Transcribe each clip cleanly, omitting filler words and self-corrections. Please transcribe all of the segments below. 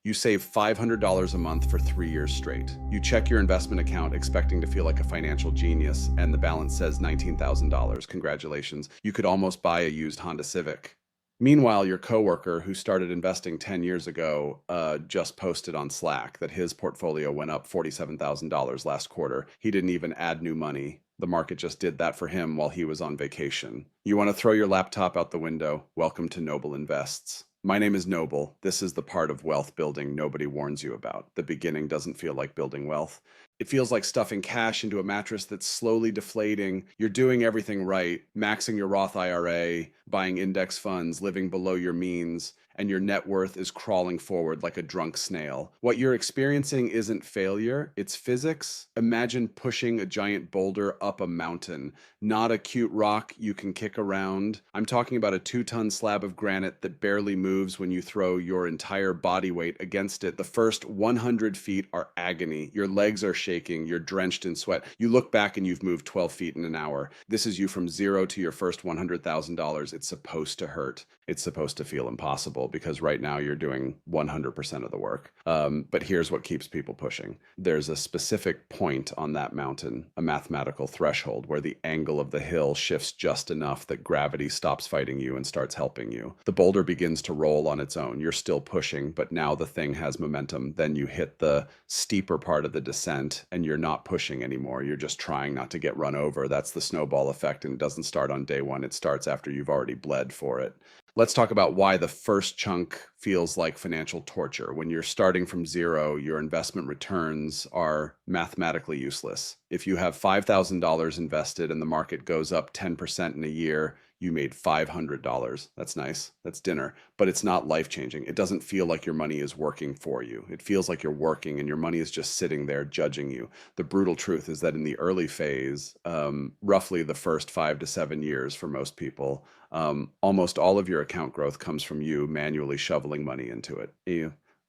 You save $500 a month for 3 years straight. You check your investment account expecting to feel like a financial genius, and the balance says $19,000. Congratulations. You could almost buy a used Honda Civic. Meanwhile, your coworker who started investing 10 years ago just posted on Slack that his portfolio went up $47,000 last quarter. He didn't even add new money. The market just did that for him while he was on vacation. You want to throw your laptop out the window? Welcome to Noble Invests. My name is Noble. This is the part of wealth building nobody warns you about. The beginning doesn't feel like building wealth. It feels like stuffing cash into a mattress that's slowly deflating. You're doing everything right, maxing your Roth IRA, buying index funds, living below your means, and your net worth is crawling forward like a drunk snail. What you're experiencing isn't failure, it's physics. Imagine pushing a giant boulder up a mountain, not a cute rock you can kick around. I'm talking about a 2-ton slab of granite that barely moves when you throw your entire body weight against it. The first 100 feet are agony. Your legs are shaking, you're drenched in sweat. You look back and you've moved 12 feet in an hour. This is you from zero to your first $100,000. It's supposed to hurt. It's supposed to feel impossible because right now you're doing 100% of the work. But here's what keeps people pushing. There's a specific point on that mountain, a mathematical threshold, where the angle of the hill shifts just enough that gravity stops fighting you and starts helping you. The boulder begins to roll on its own. You're still pushing, but now the thing has momentum. Then you hit the steeper part of the descent and you're not pushing anymore. You're just trying not to get run over. That's the snowball effect, and it doesn't start on day one. It starts after you've already bled for it. Let's talk about why the first chunk feels like financial torture. When you're starting from zero, your investment returns are mathematically useless. If you have $5,000 invested and the market goes up 10% in a year, you made $500. That's nice. That's dinner. But it's not life-changing. It doesn't feel like your money is working for you. It feels like you're working and your money is just sitting there judging you. The brutal truth is that in the early phase, roughly the first 5 to 7 years for most people, almost all of your account growth comes from you manually shoveling money into it.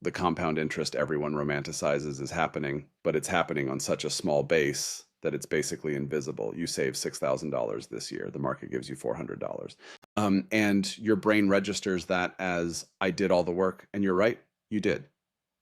The compound interest everyone romanticizes is happening, but it's happening on such a small base that it's basically invisible. You save $6,000 this year. The market gives you $400. And your brain registers that as, I did all the work. And you're right, you did.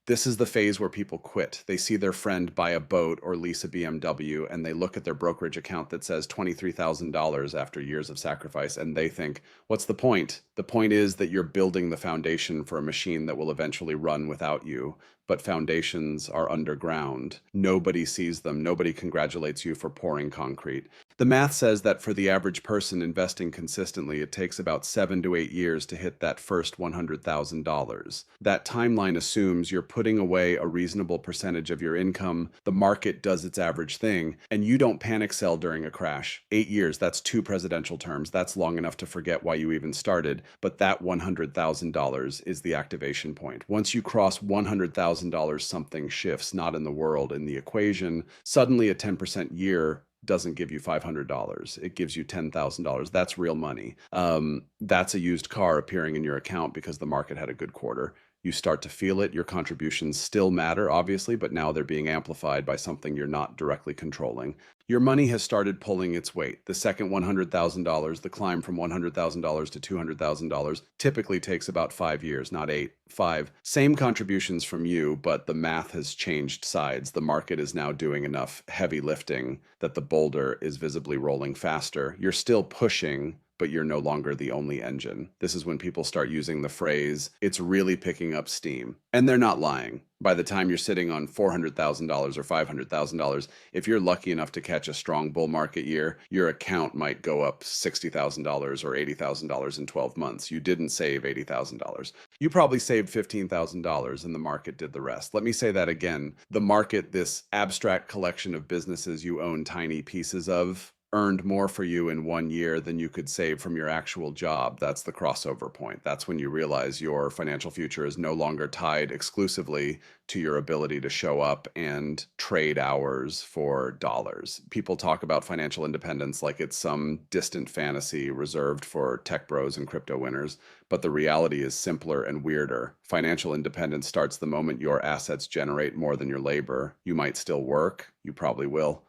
This is the phase where people quit. They see their friend buy a boat or lease a BMW, and they look at their brokerage account that says $23,000 after years of sacrifice, and they think, what's the point? The point is that you're building the foundation for a machine that will eventually run without you, but foundations are underground. Nobody sees them. Nobody congratulates you for pouring concrete. The math says that for the average person investing consistently, it takes about 7 to 8 years to hit that first $100,000. That timeline assumes you're putting away a reasonable percentage of your income, the market does its average thing, and you don't panic sell during a crash. 8 years, that's 2 presidential terms. That's long enough to forget why you even started, but that $100,000 is the activation point. Once you cross $100,000, something shifts, not in the world, in the equation. Suddenly a 10% year doesn't give you $500. It gives you $10,000. That's real money. That's a used car appearing in your account because the market had a good quarter. You start to feel it. Your contributions still matter, obviously, but now they're being amplified by something you're not directly controlling. Your money has started pulling its weight. The second $100,000, the climb from $100,000 to $200,000, typically takes about 5 years, not 8, 5. Same contributions from you, but the math has changed sides. The market is now doing enough heavy lifting that the boulder is visibly rolling faster. You're still pushing, but you're no longer the only engine. This is when people start using the phrase, it's really picking up steam. And they're not lying. By the time you're sitting on $400,000 or $500,000, if you're lucky enough to catch a strong bull market year, your account might go up $60,000 or $80,000 in 12 months. You didn't save $80,000. You probably saved $15,000 and the market did the rest. Let me say that again. The market, this abstract collection of businesses you own tiny pieces of, earned more for you in 1 year than you could save from your actual job. That's the crossover point. That's when you realize your financial future is no longer tied exclusively to your ability to show up and trade hours for dollars. People talk about financial independence like it's some distant fantasy reserved for tech bros and crypto winners, but the reality is simpler and weirder. Financial independence starts the moment your assets generate more than your labor. You might still work, you probably will.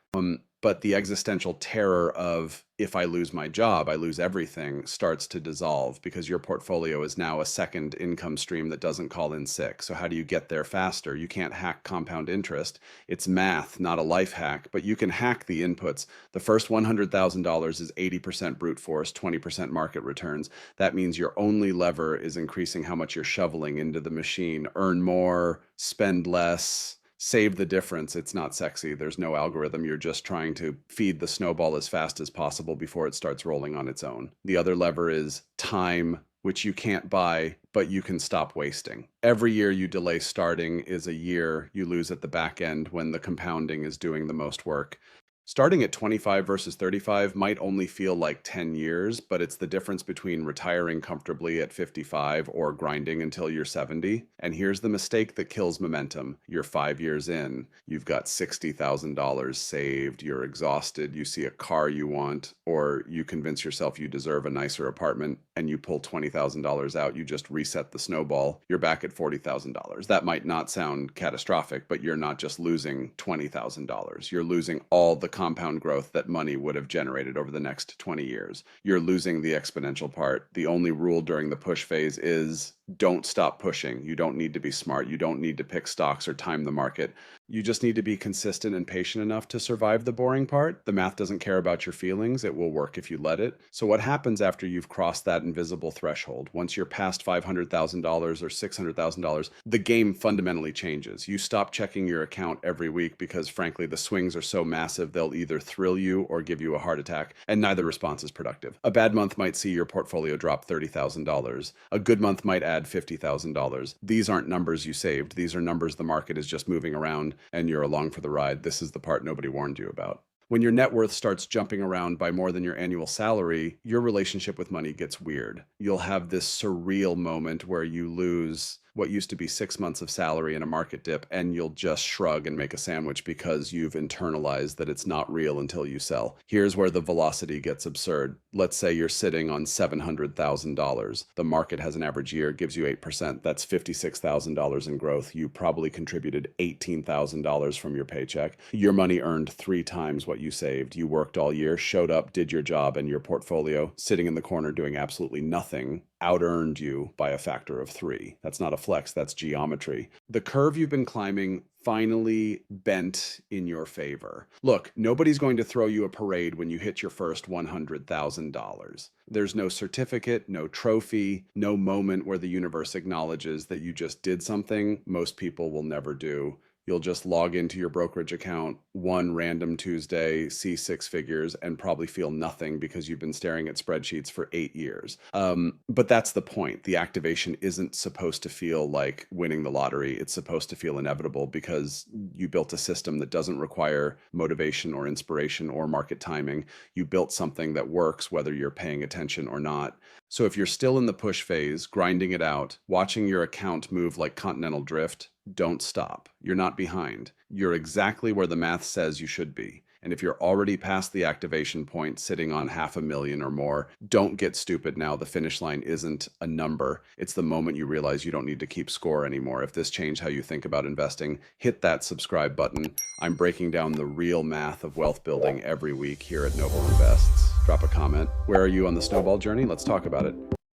but the existential terror of if I lose my job, I lose everything starts to dissolve because your portfolio is now a second income stream that doesn't call in sick. So how do you get there faster? You can't hack compound interest. It's math, not a life hack, but you can hack the inputs. The first $100,000 is 80% brute force, 20% market returns. That means your only lever is increasing how much you're shoveling into the machine. Earn more, spend less, save the difference. It's not sexy. There's no algorithm. You're just trying to feed the snowball as fast as possible before it starts rolling on its own. The other lever is time, which you can't buy, but you can stop wasting. Every year you delay starting is a year you lose at the back end when the compounding is doing the most work. Starting at 25 versus 35 might only feel like 10 years, but it's the difference between retiring comfortably at 55 or grinding until you're 70. And here's the mistake that kills momentum. You're 5 years in, you've got $60,000 saved, you're exhausted, you see a car you want, or you convince yourself you deserve a nicer apartment and you pull $20,000 out, you just reset the snowball, you're back at $40,000. That might not sound catastrophic, but you're not just losing $20,000. You're losing all the compound growth that money would have generated over the next 20 years. You're losing the exponential part. The only rule during the push phase is don't stop pushing. You don't need to be smart. You don't need to pick stocks or time the market. You just need to be consistent and patient enough to survive the boring part. The math doesn't care about your feelings. It will work if you let it. So what happens after you've crossed that invisible threshold? Once you're past $500,000 or $600,000, the game fundamentally changes. You stop checking your account every week because frankly, the swings are so massive, they'll either thrill you or give you a heart attack, and neither response is productive. A bad month might see your portfolio drop $30,000. A good month might add $50,000. These aren't numbers you saved. These are numbers the market is just moving around and you're along for the ride. This is the part nobody warned you about. When your net worth starts jumping around by more than your annual salary, your relationship with money gets weird. You'll have this surreal moment where you lose what used to be 6 months of salary in a market dip, and you'll just shrug and make a sandwich because you've internalized that it's not real until you sell. Here's where the velocity gets absurd. Let's say you're sitting on $700,000. The market has an average year, gives you 8%. That's $56,000 in growth. You probably contributed $18,000 from your paycheck. Your money earned 3 times what you saved. You worked all year, showed up, did your job, and your portfolio, sitting in the corner doing absolutely nothing, out-earned you by a factor of 3. That's not a flex, that's geometry. The curve you've been climbing finally bent in your favor. Look, nobody's going to throw you a parade when you hit your first $100,000. There's no certificate, no trophy, no moment where the universe acknowledges that you just did something most people will never do. You'll just log into your brokerage account one random Tuesday, see 6 figures, and probably feel nothing because you've been staring at spreadsheets for 8 years. But that's the point. The activation isn't supposed to feel like winning the lottery. It's supposed to feel inevitable because you built a system that doesn't require motivation or inspiration or market timing. You built something that works whether you're paying attention or not. So if you're still in the push phase, grinding it out, watching your account move like continental drift, don't stop. You're not behind. You're exactly where the math says you should be. And if you're already past the activation point, sitting on $500,000 or more, don't get stupid now. The finish line isn't a number. It's the moment you realize you don't need to keep score anymore. If this changed how you think about investing, hit that subscribe button. I'm breaking down the real math of wealth building every week here at Noble Invests. Drop a comment. Where are you on the snowball journey? Let's talk about it.